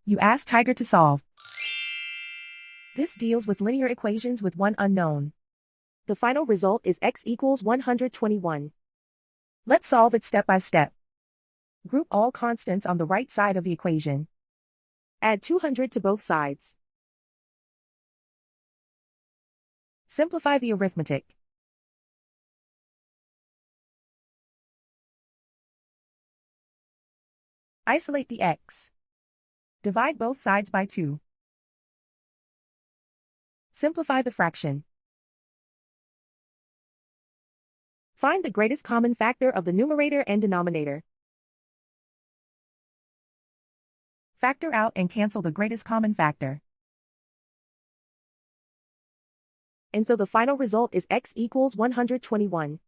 You ask Tiger to solve. This deals with linear equations with one unknown. The final result is x equals 121. Let's solve it step by step. Group all constants on the right side of the equation. Add 200 to both sides. Simplify the arithmetic. Isolate the x. Divide both sides by 2. Simplify the fraction. Find the greatest common factor of the numerator and denominator. Factor out and cancel the greatest common factor. And so the final result is x equals 121.